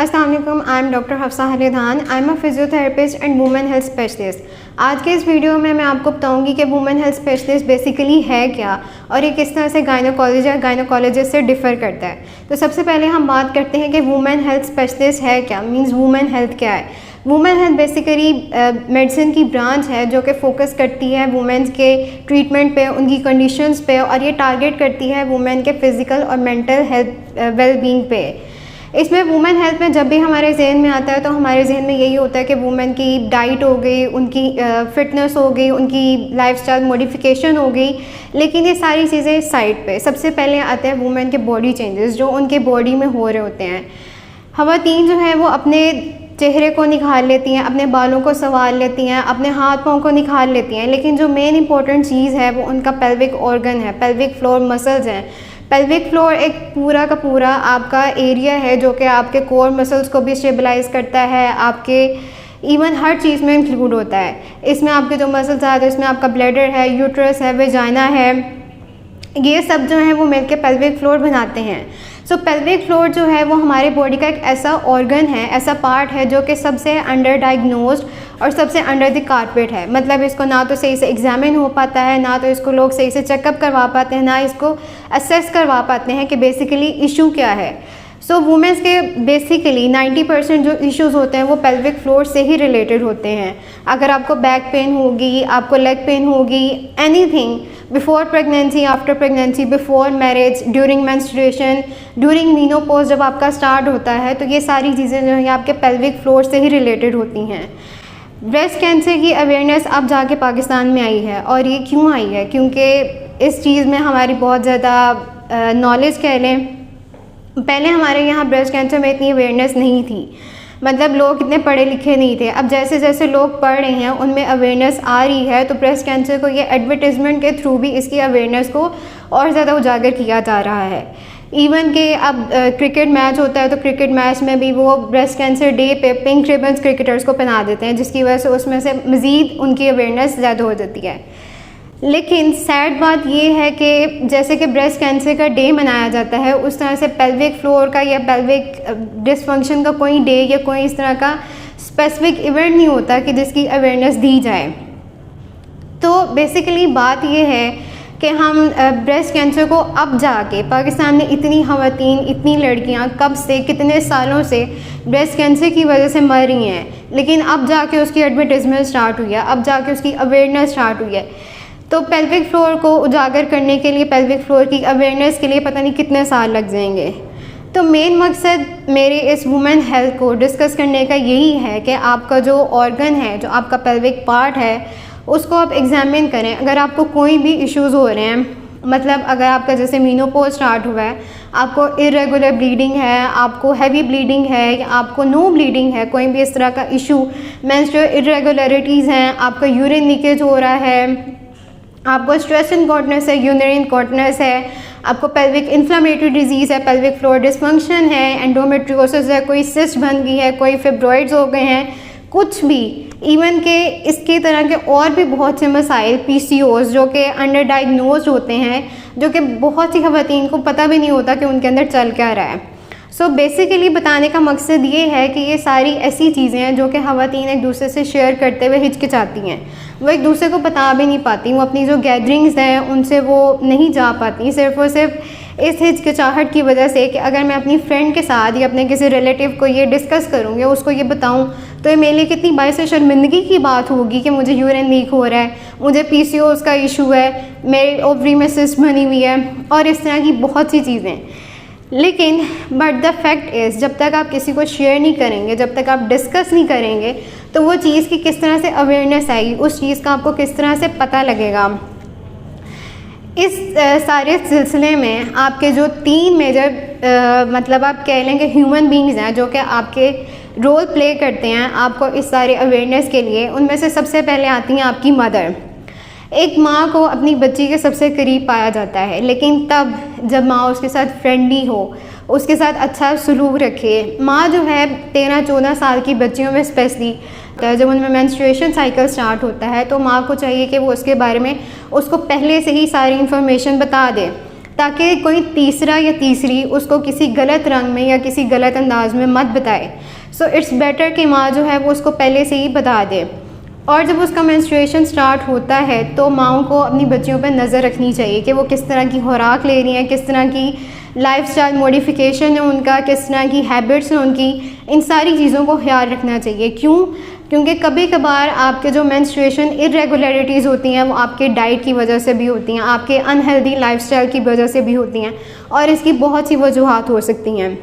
अस्सलाम वालेकुम, I am doctor Hafsa Halidan. I am a physiotherapist and women health specialist. आज के इस वीडियो में मैं आपको बताऊंगी कि वुमेन हेल्थ स्पेशलिस्ट बेसिकली है क्या और ये किस तरह से गायनोकोलॉजिस्ट से डिफ़र करता है। तो सबसे पहले हम बात करते हैं कि वुमेन हेल्थ स्पेशलिस्ट है क्या, मींस वुमेन हेल्थ क्या है। वुमेन हेल्थ बेसिकली मेडिसिन की ब्रांच है जो कि फोकस करती है वुमेन्स के ट्रीटमेंट पे, उनकी कंडीशंस पे, और ये टारगेट करती है वुमेन के फिज़िकल और मेंटल हेल्थ वेलबींग पे। इसमें वुमेन हेल्थ में जब भी हमारे जहन में आता है तो हमारे जहन में यही होता है कि वुमेन की डाइट हो गई, उनकी फिटनेस हो गई, उनकी लाइफस्टाइल मॉडिफिकेशन हो गई। लेकिन ये सारी चीज़ें साइड पे, सबसे पहले आते हैं वुमेन के बॉडी चेंजेस जो उनके बॉडी में हो रहे होते हैं। ख़वातीन जो है वो अपने चेहरे को निखार लेती हैं, अपने बालों को संवार लेती हैं, अपने हाथ पाँव को निखार लेती हैं, लेकिन जो मेन इंपॉर्टेंट चीज़ है वो उनका पेल्विक ऑर्गन है, पेल्विक फ्लोर मसल्स हैं। पेल्विक फ्लोर एक पूरा का पूरा आपका एरिया है जो कि आपके कोर मसल्स को भी स्टेबलाइज करता है, आपके इवन हर चीज़ में इंक्लूड होता है। इसमें आपके जो मसल्स आते हैं इसमें आपका ब्लैडर है, यूट्रस है, वेजाइना है, ये सब जो है वो मिलके पेल्विक फ्लोर बनाते हैं। सो पेल्विक फ्लोर जो है वो हमारे बॉडी का एक ऐसा ऑर्गन है, ऐसा पार्ट है जो कि सबसे अंडर डायग्नोज्ड और सबसे अंडर द कारपेट है। मतलब इसको ना तो सही से एग्जामिन हो पाता है, ना तो इसको लोग सही से चेकअप करवा पाते हैं, ना इसको असेस करवा पाते हैं कि बेसिकली इशू क्या है। सो वुमेंस के बेसिकली 90% जो इश्यूज़ होते हैं वो पेल्विक फ्लोर से ही रिलेटेड होते हैं। अगर आपको बैक पेन होगी, आपको लेग पेन होगी, anything, before pregnancy, after pregnancy, before marriage, during menstruation, during menopause जब आपका स्टार्ट होता है, तो ये सारी चीज़ें जो हैं आपके पेल्विक फ्लोर से ही रिलेटेड होती हैं। ब्रेस्ट कैंसर की अवेयरनेस अब जाके पाकिस्तान में आई है, और ये क्यों आई है? क्योंकि इस चीज़ में हमारी बहुत ज़्यादा नॉलेज कह लें, पहले हमारे यहाँ ब्रेस्ट कैंसर में इतनी अवेयरनेस नहीं थी, मतलब लोग इतने पढ़े लिखे नहीं थे। अब जैसे जैसे लोग पढ़ रहे हैं उनमें अवेयरनेस आ रही है, तो ब्रेस्ट कैंसर को ये एडवर्टीज़मेंट के थ्रू भी इसकी अवेयरनेस को और ज़्यादा उजागर किया जा रहा है। इवन के अब क्रिकेट मैच होता है तो क्रिकेट मैच में भी वो ब्रेस्ट कैंसर डे पे पिंक रिबन्स क्रिकेटर्स को पहना देते हैं, जिसकी वजह से उसमें से मज़ीद उनकी अवेयरनेस ज़्यादा हो जाती है। लेकिन सैड बात ये है कि जैसे कि ब्रेस्ट कैंसर का डे मनाया जाता है, उस तरह से पेल्विक फ्लोर का या पेल्विक डिसफंक्शन का कोई डे या कोई इस तरह का स्पेसिफिक इवेंट नहीं होता कि जिसकी अवेयरनेस दी जाए। तो बेसिकली बात ये है कि हम ब्रेस्ट कैंसर को अब जाके पाकिस्तान में इतनी ख़वातीन, इतनी लड़कियां कब से, कितने सालों से ब्रेस्ट कैंसर की वजह से मर रही हैं, लेकिन अब जाके उसकी एडवर्टीज़मेंट स्टार्ट हुई है, अब जाके उसकी अवेयरनेस स्टार्ट हुई है। तो पेल्विक फ्लोर को उजागर करने के लिए, पेल्विक फ्लोर की अवेयरनेस के लिए पता नहीं कितने साल लग जाएंगे। तो मेन मकसद मेरे इस वुमेन हेल्थ को डिस्कस करने का यही है कि आपका जो ऑर्गन है, जो आपका पेल्विक पार्ट है, उसको आप एग्जामिन करें। अगर आपको कोई भी इश्यूज़ हो रहे हैं, मतलब अगर आपका जैसे मीनोपॉज स्टार्ट हुआ है, आपको इरेगुलर ब्लीडिंग है, आपको हैवी ब्लीडिंग है, या आपको नो ब्लीडिंग है, कोई भी इस तरह का इशू, मेंस्ट्रुअल इरेगुलरिटीज़ हैं, आपका यूरिन लीकेज हो रहा है, आपको स्ट्रेस इनकॉन्टिनेंस है, यूरिनरी इनकॉन्टिनेंस है, आपको पेल्विक इन्फ्लेमेटरी डिजीज़ है, पेल्विक फ्लोर डिसफंक्शन है, एंडोमेट्रियोसिस है, कोई सिस्ट बन गई है, कोई फिब्रॉइड्स हो गए हैं, कुछ भी, इवन के इसके तरह के और भी बहुत से मसाइल, PCOS जो कि अंडर डायग्नोज होते हैं, जो कि बहुत सी ख़वातीन को पता भी नहीं होता कि उनके अंदर चल क्या रहा है। सो बेसिकली बताने का मकसद ये है कि ये सारी ऐसी चीज़ें हैं जो कि ख़वातीन एक दूसरे से शेयर करते हुए हिचकिचाती हैं, वो एक दूसरे को बता भी नहीं पाती, वो अपनी जो गैदरिंग्स हैं उनसे वो नहीं जा पाती, सिर्फ़ और सिर्फ इस हिचकिचाहट की वजह से कि अगर मैं अपनी फ्रेंड के साथ या अपने किसी रिलेटिव को ये डिस्कस करूँगी, उसको ये बताऊँ, तो ये मेरे लिए कितनी बायस शर्मिंदगी की बात होगी कि मुझे यूरिन लीक हो रहा है, मुझे PCOS का इशू है, मेरे ओवरी में सिस्ट बनी हुई है, और इस तरह की बहुत सी चीज़ें। लेकिन बट द फैक्ट इज़, जब तक आप किसी को शेयर नहीं करेंगे, जब तक आप डिस्कस नहीं करेंगे, तो वो चीज़ की किस तरह से अवेयरनेस आएगी, उस चीज़ का आपको किस तरह से पता लगेगा। इस सारे सिलसिले में आपके जो 3 मेजर मतलब आप कह लें कि ह्यूमन बींग्स हैं जो कि आपके रोल प्ले करते हैं आपको इस सारे अवेयरनेस के लिए, उनमें से सबसे पहले आती हैं आपकी मदर। एक माँ को अपनी बच्ची के सबसे करीब पाया जाता है, लेकिन तब जब माँ उसके साथ फ्रेंडली हो, उसके साथ अच्छा सलूक रखे। माँ जो है 13-14 साल की बच्चियों में स्पेशली जब उनमें मेंस्ट्रुएशन साइकिल स्टार्ट होता है, तो माँ को चाहिए कि वो उसके बारे में उसको पहले से ही सारी इन्फॉर्मेशन बता दे, ताकि कोई तीसरा या तीसरी उसको किसी गलत रंग में या किसी गलत अंदाज में मत बताए। सो इट्स बेटर कि माँ जो है वो उसको पहले से ही बता दे। और जब उसका मेंस्ट्रुएशन स्टार्ट होता है तो माँओं को अपनी बच्चियों पर नज़र रखनी चाहिए कि वो किस तरह की खुराक ले रही हैं, किस तरह की लाइफस्टाइल मॉडिफिकेशन है उनका, किस तरह की हैबिट्स हैं उनकी। इन सारी चीज़ों को ख्याल रखना चाहिए। क्यों? क्योंकि कभी कभार आपके जो मेंस्ट्रुएशन इरेगुलरिटीज़ होती हैं वो आपके डाइट की वजह से भी होती हैं, आपके अनहेल्दी लाइफस्टाइल की वजह से भी होती हैं, और इसकी बहुत सी वजूहात हो सकती हैं।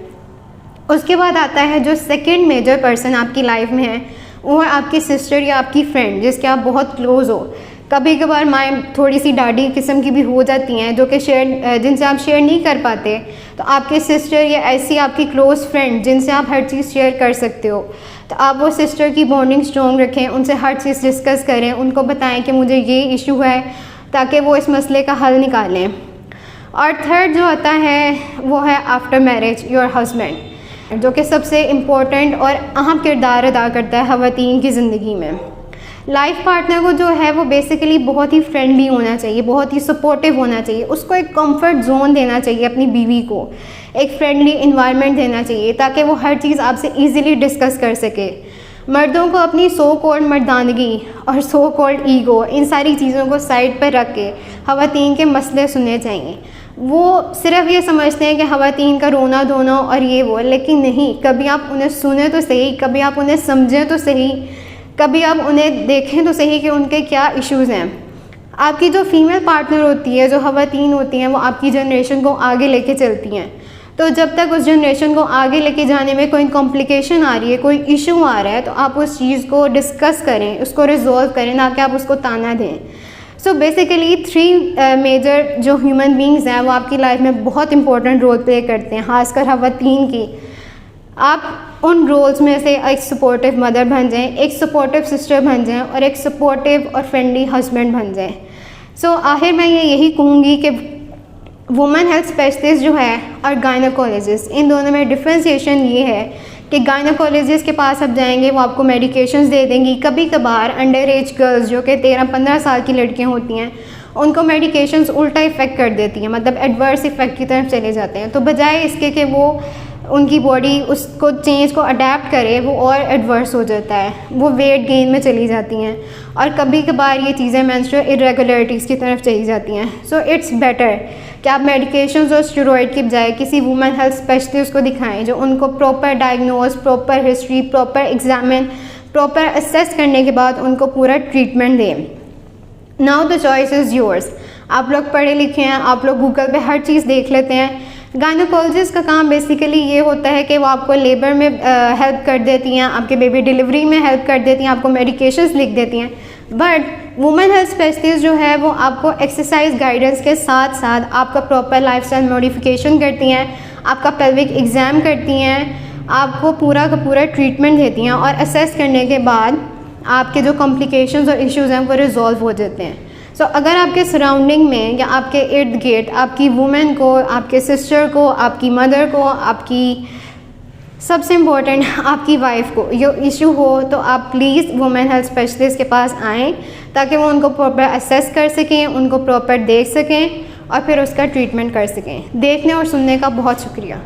उसके बाद आता है जो सेकंड मेजर पर्सन आपकी लाइफ में है, वो है आपकी सिस्टर या आपकी फ्रेंड जिसके आप बहुत क्लोज़ हो। कभी कभार माएँ थोड़ी सी डाढ़ी किस्म की भी हो जाती हैं जो कि जिनसे आप शेयर नहीं कर पाते, तो आपके सिस्टर या ऐसी आपकी क्लोज़ फ्रेंड जिनसे आप हर चीज़ शेयर कर सकते हो, तो आप वो सिस्टर की बॉन्डिंग स्ट्रॉन्ग रखें, उनसे हर चीज़ डिस्कस करें, उनको बताएं कि मुझे ये इशू है, ताकि वो इस मसले का हल निकालें। और थर्ड जो आता है वो है आफ्टर मैरिज योर हस्बैंड, जो कि सबसे इम्पोर्टेंट और अहम किरदार अदा करता है ख़वातीन की ज़िंदगी में। लाइफ पार्टनर को जो है वो बेसिकली बहुत ही फ्रेंडली होना चाहिए, बहुत ही सपोर्टिव होना चाहिए, उसको एक कंफर्ट जोन देना चाहिए, अपनी बीवी को एक फ्रेंडली इन्वायरमेंट देना चाहिए ताकि वो हर चीज़ आपसे इजीली डिस्कस कर सके। मर्दों को अपनी सो कॉल्ड मर्दानगी और सो कॉल्ड ईगो, इन सारी चीज़ों को साइड पर रख के ख़वातीन के मसले सुनने चाहिए। वो सिर्फ ये समझते हैं कि ख़वातीन का रोना धोना और ये वो, लेकिन नहीं, कभी आप उन्हें सुने तो सही, कभी आप उन्हें समझें तो सही, कभी आप उन्हें देखें तो सही कि उनके क्या इश्यूज़ हैं। आपकी जो फीमेल पार्टनर होती है, जो ख़वातीन होती हैं, वो आपकी जनरेशन को आगे लेके चलती हैं। तो जब तक उस जनरेशन को आगे लेके जाने में कोई कॉम्प्लिकेशन आ रही है, कोई इशू आ रहा है, तो आप उस चीज़ को डिस्कस करें, उसको रिजॉल्व करें, ना कि आप उसको ताना दें। सो बेसिकली 3 मेजर जो ह्यूमन बींग्स हैं वो आपकी लाइफ में बहुत इंपॉर्टेंट रोल प्ले करते हैं, ख़ासकर ख़वातीन की। आप उन रोल्स में से एक सपोर्टिव मदर बन जाएं, एक सपोर्टिव सिस्टर बन जाएं और एक सपोर्टिव और फ्रेंडली हस्बैंड बन जाएं। सो आखिर मैं यही कहूँगी कि वुमेन हेल्थ स्पेशलिस्ट जो है और गायनोकोलॉजिस्ट, इन दोनों में डिफ्रेंशिएशन ये है कि गायनोकोलॉजिस्ट के पास आप जाएंगे, वो आपको मेडिकेशंस दे देंगी। कभी कभार अंडर एज गर्ल्स जो कि 13-15 साल की लड़कियां होती हैं, उनको मेडिकेशंस उल्टा इफ़ेक्ट कर देती हैं, मतलब एडवर्स इफ़ेक्ट की तरफ चले जाते हैं। तो बजाय इसके कि वो उनकी बॉडी उसको चेंज को अडेप्ट करे, वो और एडवर्स हो जाता है, वो वेट गेन में चली जाती हैं, और कभी कभार ये चीज़ें मेंस्ट्रुअल इरेगुलरिटीज़ की तरफ चली जाती हैं। सो इट्स बेटर कि आप मेडिकेशंस और स्टेरॉइड की बजाय किसी वुमेन हेल्थ स्पेशलिस्ट को दिखाएं, जो उनको proper diagnose, proper history, proper examine, proper assess करने के बाद उनको पूरा ट्रीटमेंट दें। Now the choice is yours. आप लोग पढ़े लिखे हैं, आप लोग गूगल पे हर चीज़ देख लेते हैं। गायनोकोलॉजिस्ट का काम बेसिकली ये होता है कि वो आपको लेबर में हेल्प कर देती हैं, आपके बेबी डिलीवरी में हेल्प कर देती हैं, आपको मेडिकेशंस लिख देती हैं। बट वुमेन हेल्थ स्पेशलिस्ट जो है वो आपको एक्सरसाइज गाइडेंस के साथ साथ आपका प्रॉपर लाइफस्टाइल मॉडिफिकेशन करती हैं, आपका पेल्विक एग्ज़ाम करती हैं, आपको पूरा का पूरा ट्रीटमेंट देती हैं, और असेस करने के बाद आपके जो कॉम्प्लिकेशंस और इश्यूज़ हैं वो रिजॉल्व हो जाते हैं। सो अगर आपके सराउंडिंग में या आपके इर्द गिर्द आपकी वुमेन को, आपके सिस्टर को, आपकी मदर को, आपकी सबसे इम्पोर्टेंट आपकी वाइफ को ये इशू हो, तो आप प्लीज़ वुमेन हेल्थ स्पेशलिस्ट के पास आएँ ताकि वो उनको प्रॉपर असेस कर सकें, उनको प्रॉपर देख सकें और फिर उसका ट्रीटमेंट कर सकें। देखने और सुनने का बहुत शुक्रिया।